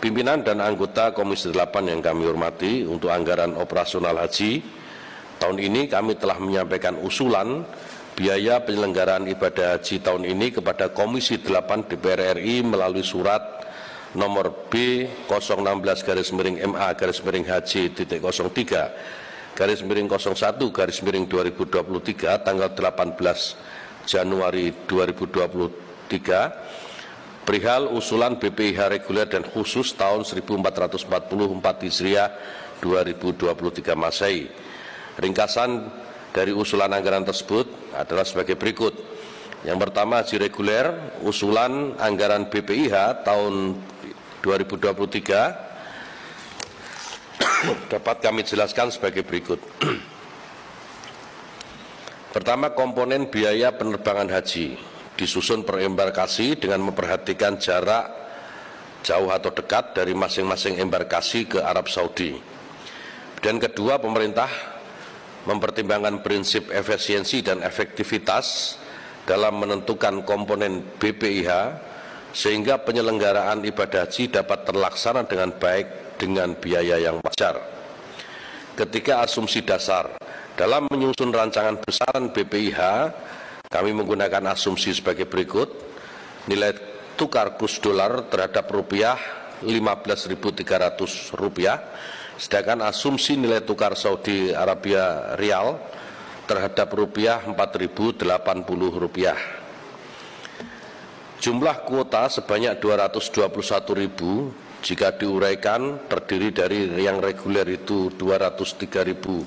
Pimpinan dan anggota Komisi 8 yang kami hormati, untuk anggaran operasional haji tahun ini kami telah menyampaikan usulan biaya penyelenggaraan ibadah haji tahun ini kepada Komisi 8 DPR RI melalui surat nomor B016-MA-03-01-2023 tanggal 18 Januari 2023 perihal usulan BPIH reguler dan khusus tahun 1444 Hijriah 2023 Masehi. Ringkasan dari usulan anggaran tersebut adalah sebagai berikut. Yang pertama, haji reguler, usulan anggaran BPIH tahun 2023 dapat kami jelaskan sebagai berikut. Pertama, komponen biaya penerbangan haji disusun per embarkasi dengan memperhatikan jarak jauh atau dekat dari masing-masing embarkasi ke Arab Saudi. Dan kedua, pemerintah mempertimbangkan prinsip efisiensi dan efektivitas dalam menentukan komponen BPIH sehingga penyelenggaraan ibadah haji dapat terlaksana dengan baik dengan biaya yang wajar. Ketiga, asumsi dasar dalam menyusun rancangan besaran BPIH kami menggunakan asumsi sebagai berikut. Nilai tukar kurs dolar terhadap rupiah Rp15.300, sedangkan asumsi nilai tukar Saudi Arabia Rial terhadap rupiah Rp4.080. Jumlah kuota sebanyak 221.000 jika diuraikan terdiri dari yang reguler itu 203.320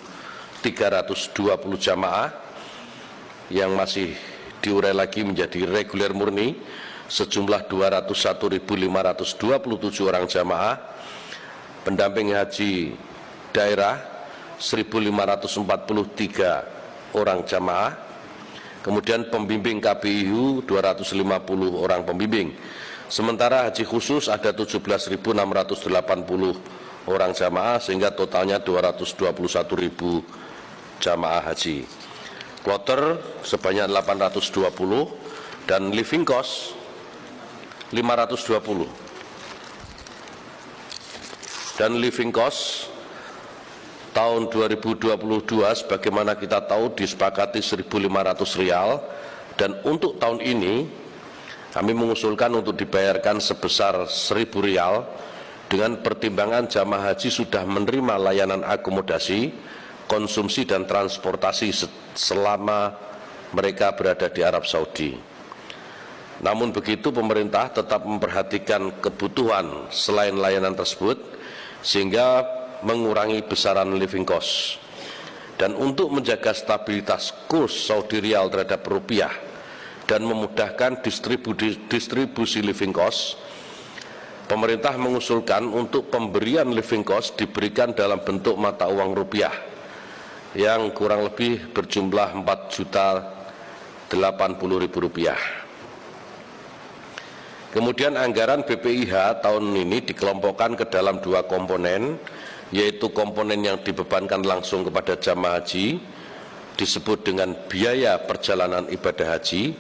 jamaah, yang masih diurai lagi menjadi reguler murni sejumlah 201.527 orang jamaah, pendamping haji daerah 1.543 orang jamaah, kemudian pembimbing KBIU 250 orang pembimbing. Sementara haji khusus ada 17.680 orang jamaah sehingga totalnya 221.000 jamaah haji. Kloter sebanyak 820 dan living cost 520. Dan living cost tahun 2022 sebagaimana kita tahu disepakati Rp1.500, dan untuk tahun ini kami mengusulkan untuk dibayarkan sebesar Rp1.000 dengan pertimbangan jamaah haji sudah menerima layanan akomodasi, konsumsi dan transportasi selama mereka berada di Arab Saudi. Namun begitu, pemerintah tetap memperhatikan kebutuhan selain layanan tersebut sehingga mengurangi besaran living cost. Dan untuk menjaga stabilitas kurs Saudi Rial terhadap rupiah dan memudahkan distribusi living cost, pemerintah mengusulkan untuk pemberian living cost diberikan dalam bentuk mata uang rupiah yang kurang lebih berjumlah Rp4.080.000. Kemudian anggaran BPIH tahun ini dikelompokkan ke dalam dua komponen, yaitu komponen yang dibebankan langsung kepada jamaah haji disebut dengan biaya perjalanan ibadah haji,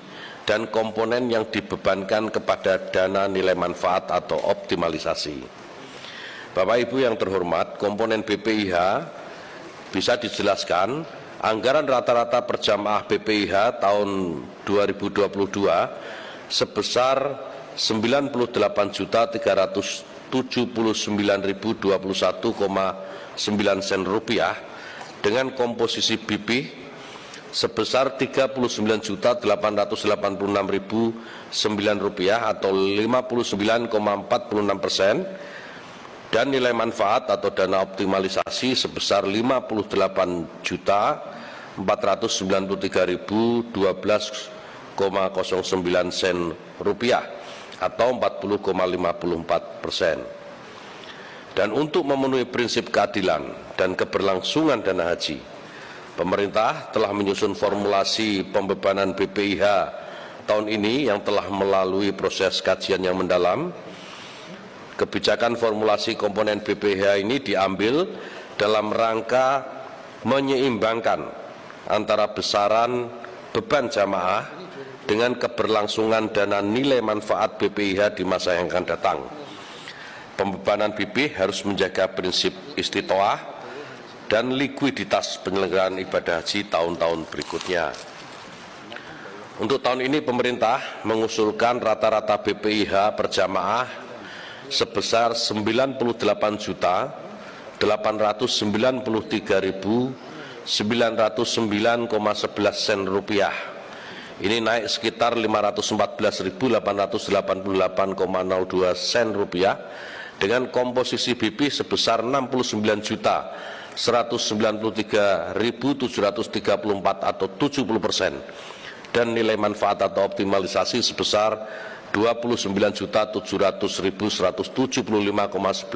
dan komponen yang dibebankan kepada dana nilai manfaat atau optimalisasi. Bapak Ibu yang terhormat, komponen BPIH bisa dijelaskan. Anggaran rata-rata per jamaah BPIH tahun 2022 sebesar Rp98.079.021,9 dengan komposisi BP sebesar Rp39.886.009 atau 59,46%, dan nilai manfaat atau dana optimalisasi sebesar Rp55.093.012,09 atau 40,54%. Dan untuk memenuhi prinsip keadilan dan keberlangsungan dana haji, pemerintah telah menyusun formulasi pembebanan BPIH tahun ini yang telah melalui proses kajian yang mendalam. Kebijakan formulasi komponen BPIH ini diambil dalam rangka menyeimbangkan antara besaran beban jamaah dengan keberlangsungan dana nilai manfaat BPIH di masa yang akan datang. Pembebanan BPIH harus menjaga prinsip istitoah dan likuiditas penyelenggaraan ibadah haji tahun-tahun berikutnya. Untuk tahun ini pemerintah mengusulkan rata-rata BPIH per jamaah sebesar 98.893.909,11 sen rupiah. Ini naik sekitar 514.888,02 sen rupiah dengan komposisi BPIH sebesar 69.193.734 atau 70%. Dan nilai manfaat atau optimalisasi sebesar 29.700.175,11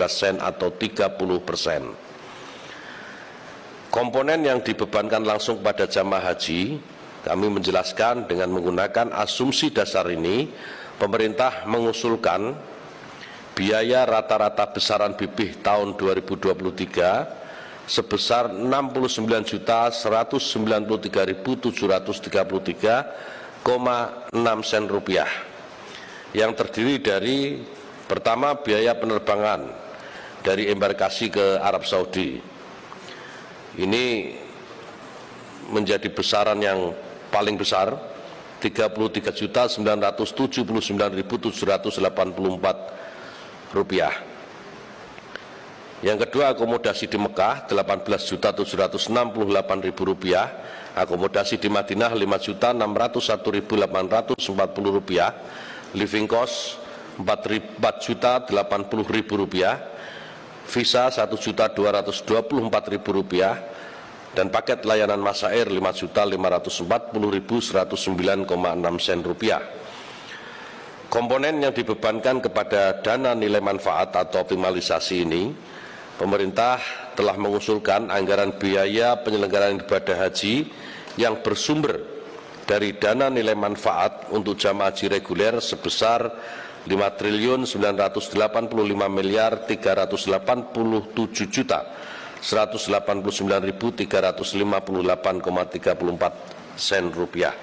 sen atau 30%. Komponen yang dibebankan langsung pada jamaah haji, kami menjelaskan dengan menggunakan asumsi dasar ini, pemerintah mengusulkan biaya rata-rata besaran BPIH tahun 2023 sebesar 69.793.733,6 sen rupiah, yang terdiri dari pertama biaya penerbangan dari embarkasi ke Arab Saudi. Ini menjadi besaran yang paling besar, 33.979.784 rupiah. Yang kedua, akomodasi di Mekah 18.768.000 rupiah, akomodasi di Madinah 5.601.840 rupiah, living cost 4.080.000 rupiah, visa 1.224.000 rupiah, dan paket layanan Masair 5.540.109,6 sen rupiah. Komponen yang dibebankan kepada dana nilai manfaat atau optimalisasi ini, pemerintah telah mengusulkan anggaran biaya penyelenggaraan ibadah haji yang bersumber dari dana nilai manfaat untuk jamaah haji reguler sebesar 5.387.189.358,34 sen rupiah,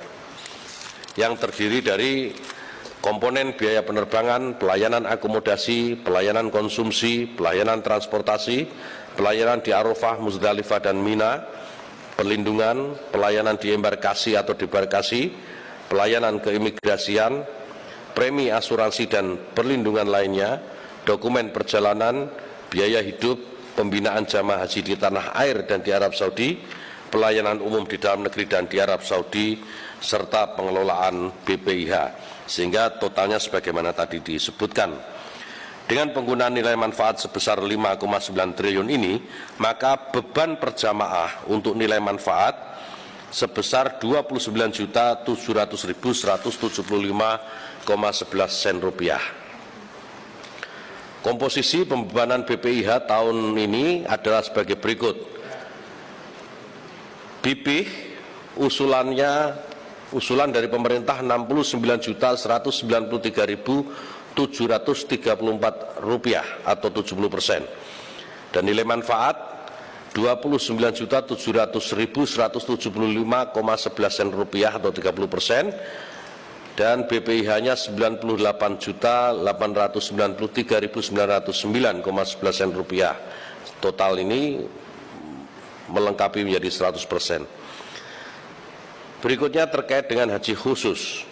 yang terdiri dari komponen biaya penerbangan, pelayanan akomodasi, pelayanan konsumsi, pelayanan transportasi, pelayanan di Arafah, Muzdalifah, dan Mina, perlindungan, pelayanan di embarkasi atau debarkasi, pelayanan keimigrasian, premi asuransi dan perlindungan lainnya, dokumen perjalanan, biaya hidup, pembinaan jamaah haji di tanah air dan di Arab Saudi, pelayanan umum di dalam negeri dan di Arab Saudi, serta pengelolaan BPIH. Sehingga totalnya sebagaimana tadi disebutkan. Dengan penggunaan nilai manfaat sebesar 5,9 triliun ini, maka beban per jamaah untuk nilai manfaat sebesar 29.700.175,11 sen rupiah. Komposisi pembebanan BPIH tahun ini adalah sebagai berikut. BPIH usulan dari pemerintah 69.193.734 rupiah atau 70%, dan nilai manfaat 29.700.175,11 sen rupiah atau 30%, dan BPIH-nya 98.893.909,11 sen rupiah. Total ini melengkapi menjadi 100%. Berikutnya terkait dengan haji khusus.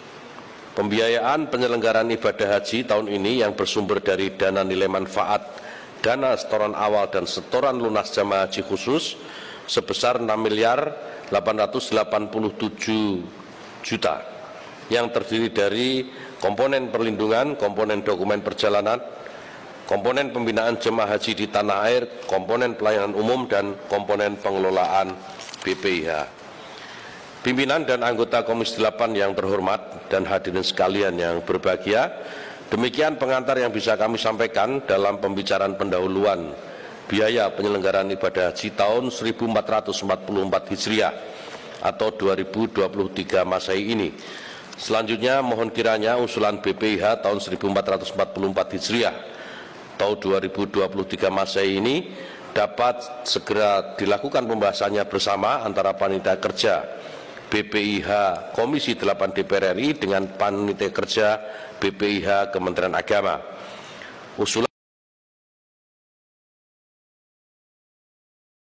Pembiayaan penyelenggaraan ibadah haji tahun ini yang bersumber dari dana nilai manfaat, dana setoran awal dan setoran lunas jamaah haji khusus sebesar 6.887 juta, yang terdiri dari komponen perlindungan, komponen dokumen perjalanan, komponen pembinaan jemaah haji di tanah air, komponen pelayanan umum, dan komponen pengelolaan BPIH. Pimpinan dan anggota Komisi 8 yang terhormat dan hadirin sekalian yang berbahagia, demikian pengantar yang bisa kami sampaikan dalam pembicaraan pendahuluan biaya penyelenggaraan ibadah haji tahun 1444 Hijriah atau 2023 Masehi ini. Selanjutnya mohon kiranya usulan BPIH tahun 1444 Hijriah tahun 2023 Masehi ini dapat segera dilakukan pembahasannya bersama antara panitia kerja BPIH Komisi 8 DPR RI dengan panitia kerja BPIH Kementerian Agama. Usulan